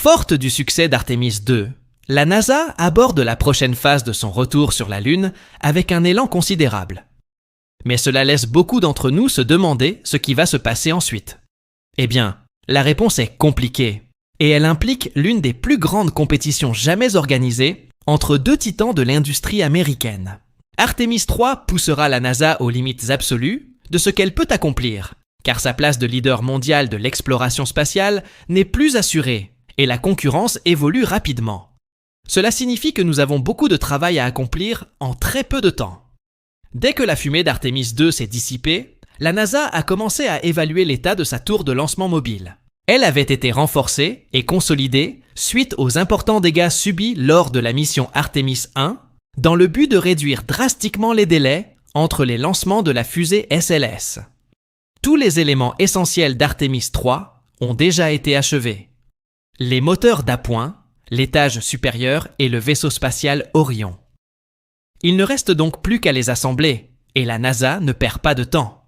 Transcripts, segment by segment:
Forte du succès d'Artemis II, la NASA aborde la prochaine phase de son retour sur la Lune avec un élan considérable. Mais cela laisse beaucoup d'entre nous se demander ce qui va se passer ensuite. Eh bien, la réponse est compliquée, et elle implique l'une des plus grandes compétitions jamais organisées entre deux titans de l'industrie américaine. Artemis III poussera la NASA aux limites absolues de ce qu'elle peut accomplir, car sa place de leader mondial de l'exploration spatiale n'est plus assurée, et la concurrence évolue rapidement. Cela signifie que nous avons beaucoup de travail à accomplir en très peu de temps. Dès que la fumée d'Artemis II s'est dissipée, la NASA a commencé à évaluer l'état de sa tour de lancement mobile. Elle avait été renforcée et consolidée suite aux importants dégâts subis lors de la mission Artemis I, dans le but de réduire drastiquement les délais entre les lancements de la fusée SLS. Tous les éléments essentiels d'Artemis III ont déjà été achevés. Les moteurs d'appoint, l'étage supérieur et le vaisseau spatial Orion. Il ne reste donc plus qu'à les assembler, et la NASA ne perd pas de temps.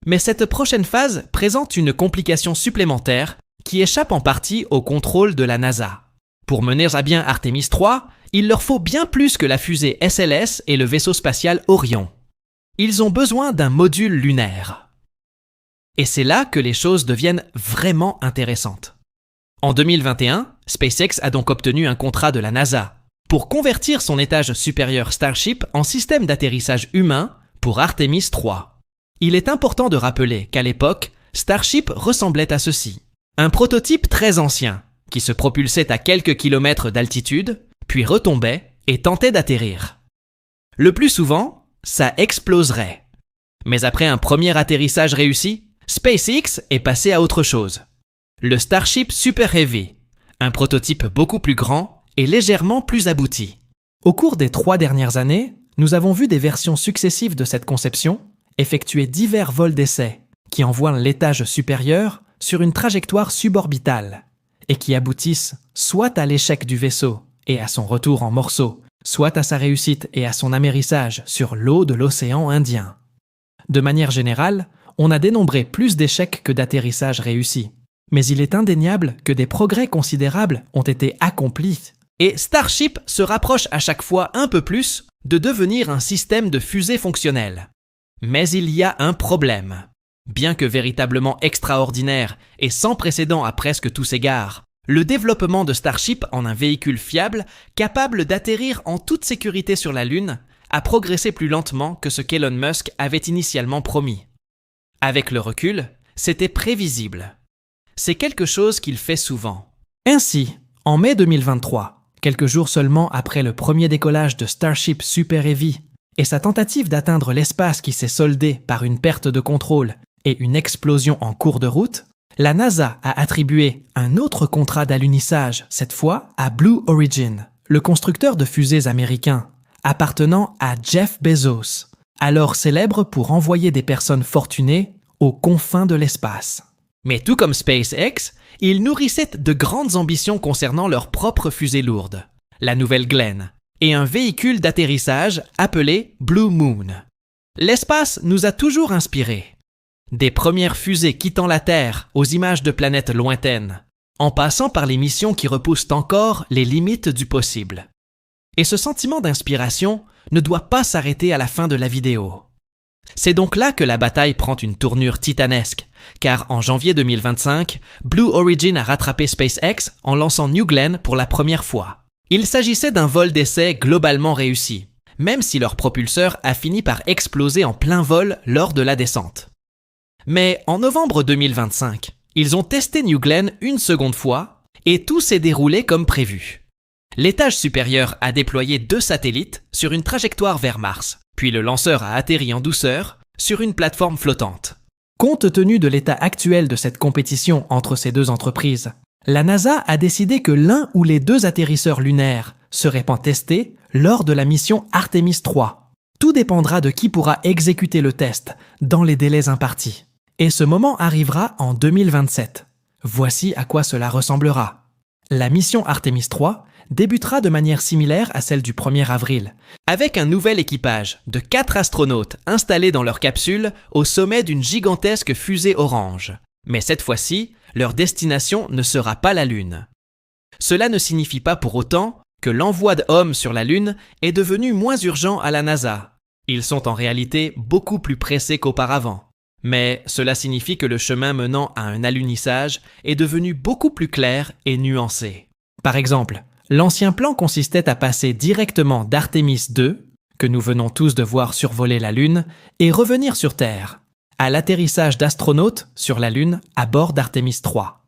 Mais cette prochaine phase présente une complication supplémentaire qui échappe en partie au contrôle de la NASA. Pour mener à bien Artemis III, il leur faut bien plus que la fusée SLS et le vaisseau spatial Orion. Ils ont besoin d'un module lunaire. Et c'est là que les choses deviennent vraiment intéressantes. En 2021, SpaceX a donc obtenu un contrat de la NASA pour convertir son étage supérieur Starship en système d'atterrissage humain pour Artemis III. Il est important de rappeler qu'à l'époque, Starship ressemblait à ceci. Un prototype très ancien, qui se propulsait à quelques kilomètres d'altitude, puis retombait et tentait d'atterrir. Le plus souvent, ça exploserait. Mais après un premier atterrissage réussi, SpaceX est passé à autre chose. Le Starship Super Heavy, un prototype beaucoup plus grand et légèrement plus abouti. Au cours des 3 dernières années, nous avons vu des versions successives de cette conception effectuer divers vols d'essai qui envoient l'étage supérieur sur une trajectoire suborbitale et qui aboutissent soit à l'échec du vaisseau et à son retour en morceaux, soit à sa réussite et à son amérissage sur l'eau de l'océan Indien. De manière générale, on a dénombré plus d'échecs que d'atterrissages réussis, mais il est indéniable que des progrès considérables ont été accomplis et Starship se rapproche à chaque fois un peu plus de devenir un système de fusée fonctionnel. Mais il y a un problème. Bien que véritablement extraordinaire et sans précédent à presque tous égards, le développement de Starship en un véhicule fiable, capable d'atterrir en toute sécurité sur la Lune, a progressé plus lentement que ce qu'Elon Musk avait initialement promis. Avec le recul, c'était prévisible. C'est quelque chose qu'il fait souvent. Ainsi, en mai 2023, quelques jours seulement après le premier décollage de Starship Super Heavy et sa tentative d'atteindre l'espace qui s'est soldée par une perte de contrôle et une explosion en cours de route, la NASA a attribué un autre contrat d'alunissage, cette fois à Blue Origin, le constructeur de fusées américain, appartenant à Jeff Bezos, alors célèbre pour envoyer des personnes fortunées aux confins de l'espace. Mais tout comme SpaceX, ils nourrissaient de grandes ambitions concernant leur propre fusée lourde, la nouvelle Glenn, et un véhicule d'atterrissage appelé Blue Moon. L'espace nous a toujours inspirés. Des premières fusées quittant la Terre aux images de planètes lointaines, en passant par les missions qui repoussent encore les limites du possible. Et ce sentiment d'inspiration ne doit pas s'arrêter à la fin de la vidéo. C'est donc là que la bataille prend une tournure titanesque, car en janvier 2025, Blue Origin a rattrapé SpaceX en lançant New Glenn pour la première fois. Il s'agissait d'un vol d'essai globalement réussi, même si leur propulseur a fini par exploser en plein vol lors de la descente. Mais en novembre 2025, ils ont testé New Glenn une seconde fois et tout s'est déroulé comme prévu. L'étage supérieur a déployé 2 satellites sur une trajectoire vers Mars, puis le lanceur a atterri en douceur sur une plateforme flottante. Compte tenu de l'état actuel de cette compétition entre ces deux entreprises, la NASA a décidé que l'un ou les 2 atterrisseurs lunaires seraient testés lors de la mission Artemis III. Tout dépendra de qui pourra exécuter le test dans les délais impartis. Et ce moment arrivera en 2027. Voici à quoi cela ressemblera. La mission Artemis III débutera de manière similaire à celle du 1er avril, avec un nouvel équipage de 4 astronautes installés dans leur capsule au sommet d'une gigantesque fusée orange. Mais cette fois-ci, leur destination ne sera pas la Lune. cela ne signifie pas pour autant que l'envoi d'hommes sur la Lune est devenu moins urgent à la NASA. Ils sont en réalité beaucoup plus pressés qu'auparavant. Mais cela signifie que le chemin menant à un alunissage est devenu beaucoup plus clair et nuancé. Par exemple, l'ancien plan consistait à passer directement d'Artemis 2, que nous venons tous de voir survoler la Lune, et revenir sur Terre, à l'atterrissage d'astronautes sur la Lune à bord d'Artemis 3.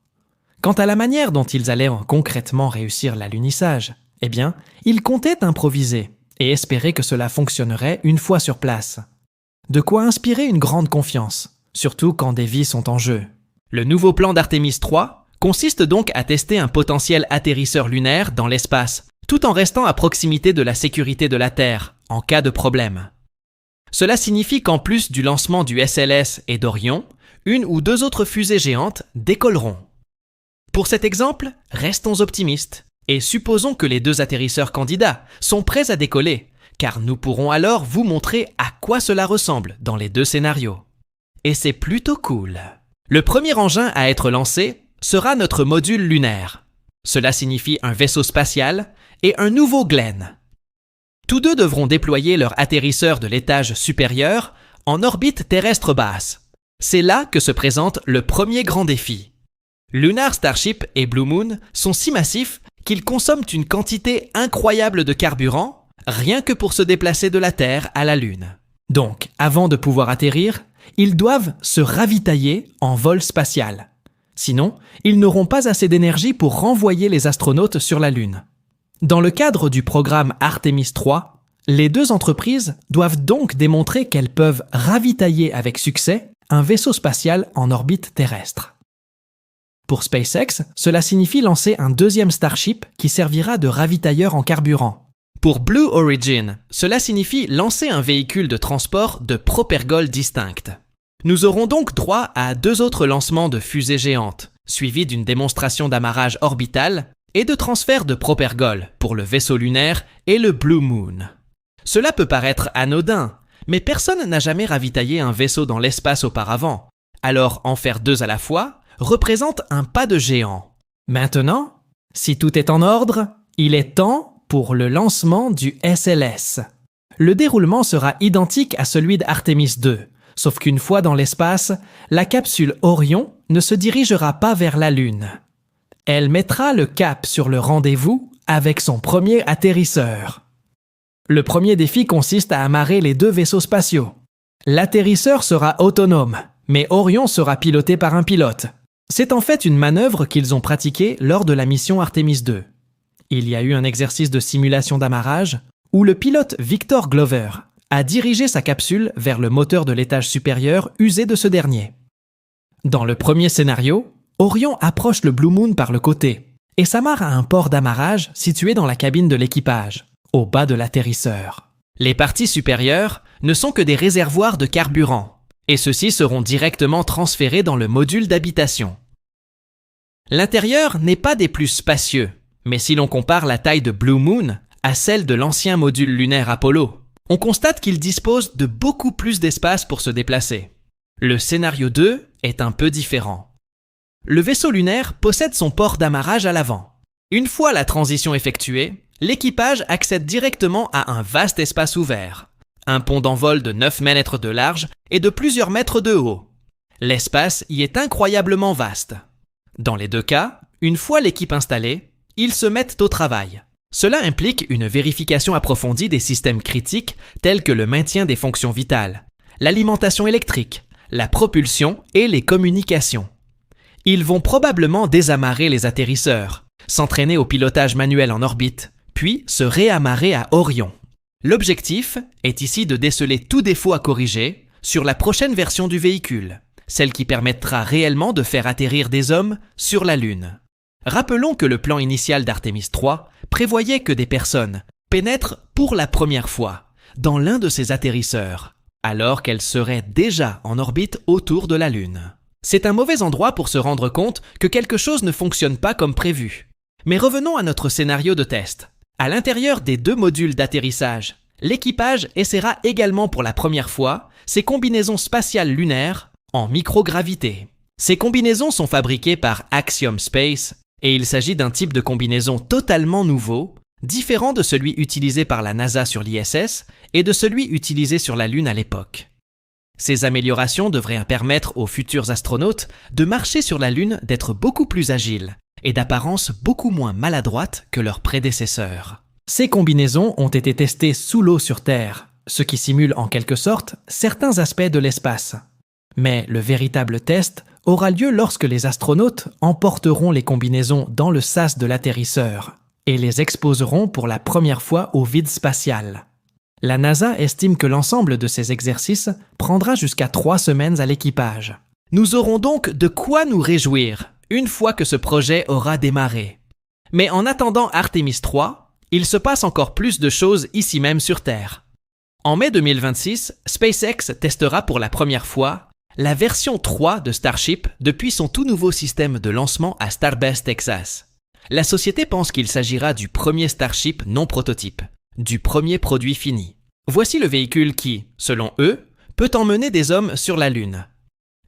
Quant à la manière dont ils allaient concrètement réussir l'alunissage, eh bien, ils comptaient improviser et espérer que cela fonctionnerait une fois sur place. De quoi inspirer une grande confiance, surtout quand des vies sont en jeu. Le nouveau plan d'Artemis 3 consiste donc à tester un potentiel atterrisseur lunaire dans l'espace, tout en restant à proximité de la sécurité de la Terre, en cas de problème. Cela signifie qu'en plus du lancement du SLS et d'Orion, une ou deux autres fusées géantes décolleront. Pour cet exemple, restons optimistes et supposons que les deux atterrisseurs candidats sont prêts à décoller, car nous pourrons alors vous montrer à quoi cela ressemble dans les deux scénarios. Et c'est plutôt cool. Le premier engin à être lancé sera notre module lunaire. Cela signifie un vaisseau spatial et un nouveau Glenn. Tous deux devront déployer leur atterrisseur de l'étage supérieur en orbite terrestre basse. C'est là que se présente le premier grand défi. Lunar Starship et Blue Moon sont si massifs qu'ils consomment une quantité incroyable de carburant, rien que pour se déplacer de la Terre à la Lune. Donc, avant de pouvoir atterrir, ils doivent se ravitailler en vol spatial. Sinon, ils n'auront pas assez d'énergie pour renvoyer les astronautes sur la Lune. Dans le cadre du programme Artemis 3, les deux entreprises doivent donc démontrer qu'elles peuvent ravitailler avec succès un vaisseau spatial en orbite terrestre. Pour SpaceX, cela signifie lancer un deuxième Starship qui servira de ravitailleur en carburant. Pour Blue Origin, cela signifie lancer un véhicule de transport de propergol distinct. Nous aurons donc droit à deux autres lancements de fusées géantes, suivis d'une démonstration d'amarrage orbital et de transfert de propergol pour le vaisseau lunaire et le Blue Moon. Cela peut paraître anodin, mais personne n'a jamais ravitaillé un vaisseau dans l'espace auparavant, alors en faire deux à la fois représente un pas de géant. Maintenant, si tout est en ordre, il est temps pour le lancement du SLS. Le déroulement sera identique à celui d'Artemis 2, sauf qu'une fois dans l'espace, la capsule Orion ne se dirigera pas vers la Lune. Elle mettra le cap sur le rendez-vous avec son premier atterrisseur. Le premier défi consiste à amarrer les deux vaisseaux spatiaux. L'atterrisseur sera autonome, mais Orion sera piloté par un pilote. C'est en fait une manœuvre qu'ils ont pratiquée lors de la mission Artemis 2. Il y a eu un exercice de simulation d'amarrage où le pilote Victor Glover a dirigé sa capsule vers le moteur de l'étage supérieur usé de ce dernier. Dans le premier scénario, Orion approche le Blue Moon par le côté et s'amarre à un port d'amarrage situé dans la cabine de l'équipage, au bas de l'atterrisseur. Les parties supérieures ne sont que des réservoirs de carburant, et ceux-ci seront directement transférés dans le module d'habitation. L'intérieur n'est pas des plus spacieux, mais si l'on compare la taille de Blue Moon à celle de l'ancien module lunaire Apollo, on constate qu'il dispose de beaucoup plus d'espace pour se déplacer. Le scénario 2 est un peu différent. Le vaisseau lunaire possède son port d'amarrage à l'avant. Une fois la transition effectuée, l'équipage accède directement à un vaste espace ouvert. Un pont d'envol de 9 mètres de large et de plusieurs mètres de haut. L'espace y est incroyablement vaste. Dans les deux cas, une fois l'équipe installée, ils se mettent au travail. Cela implique une vérification approfondie des systèmes critiques tels que le maintien des fonctions vitales, l'alimentation électrique, la propulsion et les communications. Ils vont probablement désamarrer les atterrisseurs, s'entraîner au pilotage manuel en orbite, puis se réamarrer à Orion. L'objectif est ici de déceler tout défaut à corriger sur la prochaine version du véhicule, celle qui permettra réellement de faire atterrir des hommes sur la Lune. Rappelons que le plan initial d'Artemis 3 prévoyait que des personnes pénètrent pour la première fois dans l'un de ces atterrisseurs, alors qu'elles seraient déjà en orbite autour de la Lune. C'est un mauvais endroit pour se rendre compte que quelque chose ne fonctionne pas comme prévu. Mais revenons à notre scénario de test. À l'intérieur des deux modules d'atterrissage, l'équipage essaiera également pour la première fois ces combinaisons spatiales lunaires en microgravité. Ces combinaisons sont fabriquées par Axiom Space Et il s'agit d'un type de combinaison totalement nouveau, différent de celui utilisé par la NASA sur l'ISS et de celui utilisé sur la Lune à l'époque. Ces améliorations devraient permettre aux futurs astronautes de marcher sur la Lune d'être beaucoup plus agiles et d'apparence beaucoup moins maladroite que leurs prédécesseurs. Ces combinaisons ont été testées sous l'eau sur Terre, ce qui simule en quelque sorte certains aspects de l'espace. Mais le véritable test aura lieu lorsque les astronautes emporteront les combinaisons dans le sas de l'atterrisseur et les exposeront pour la première fois au vide spatial. La NASA estime que l'ensemble de ces exercices prendra jusqu'à 3 semaines à l'équipage. Nous aurons donc de quoi nous réjouir une fois que ce projet aura démarré. Mais en attendant Artemis 3, il se passe encore plus de choses ici même sur Terre. En mai 2026, SpaceX testera pour la première fois la version 3 de Starship depuis son tout nouveau système de lancement à Starbase, Texas. La société pense qu'il s'agira du premier Starship non prototype, du premier produit fini. Voici le véhicule qui, selon eux, peut emmener des hommes sur la Lune.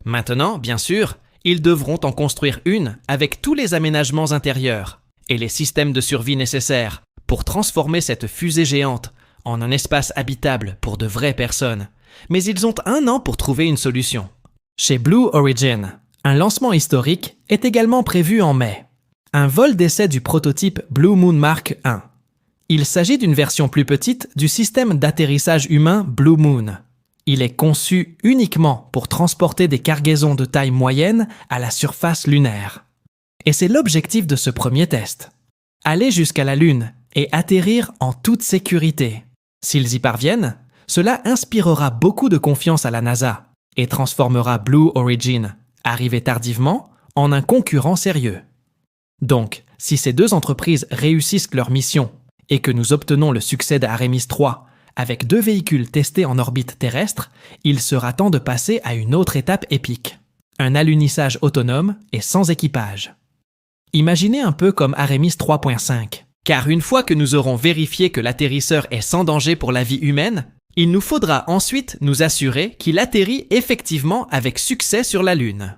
Maintenant, bien sûr, ils devront en construire une avec tous les aménagements intérieurs et les systèmes de survie nécessaires pour transformer cette fusée géante en un espace habitable pour de vraies personnes. Mais ils ont 1 an pour trouver une solution. Chez Blue Origin, un lancement historique est également prévu en mai. Un vol d'essai du prototype Blue Moon Mark I. Il s'agit d'une version plus petite du système d'atterrissage humain Blue Moon. Il est conçu uniquement pour transporter des cargaisons de taille moyenne à la surface lunaire. Et c'est l'objectif de ce premier test. Aller jusqu'à la Lune et atterrir en toute sécurité. S'ils y parviennent, cela inspirera beaucoup de confiance à la NASA et transformera Blue Origin, arrivé tardivement, en un concurrent sérieux. Donc, si ces 2 entreprises réussissent leur mission et que nous obtenons le succès d'Artemis 3 avec 2 véhicules testés en orbite terrestre, il sera temps de passer à une autre étape épique, un alunissage autonome et sans équipage. Imaginez un peu comme Artemis 3.5, car une fois que nous aurons vérifié que l'atterrisseur est sans danger pour la vie humaine, il nous faudra ensuite nous assurer qu'il atterrit effectivement avec succès sur la Lune.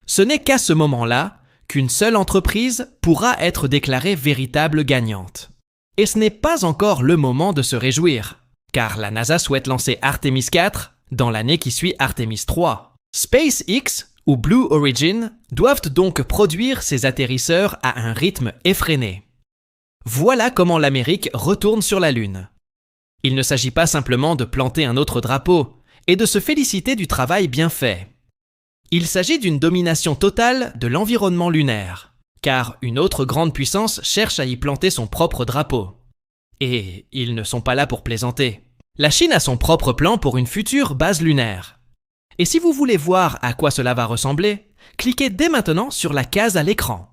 Ce n'est qu'à ce moment-là qu'une seule entreprise pourra être déclarée véritable gagnante. Et ce n'est pas encore le moment de se réjouir, car la NASA souhaite lancer Artemis 4 dans l'année qui suit Artemis 3. SpaceX ou Blue Origin doivent donc produire ces atterrisseurs à un rythme effréné. Voilà comment l'Amérique retourne sur la Lune. Il ne s'agit pas simplement de planter un autre drapeau et de se féliciter du travail bien fait. Il s'agit d'une domination totale de l'environnement lunaire, car une autre grande puissance cherche à y planter son propre drapeau. Et ils ne sont pas là pour plaisanter. La Chine a son propre plan pour une future base lunaire. Et si vous voulez voir à quoi cela va ressembler, cliquez dès maintenant sur la case à l'écran.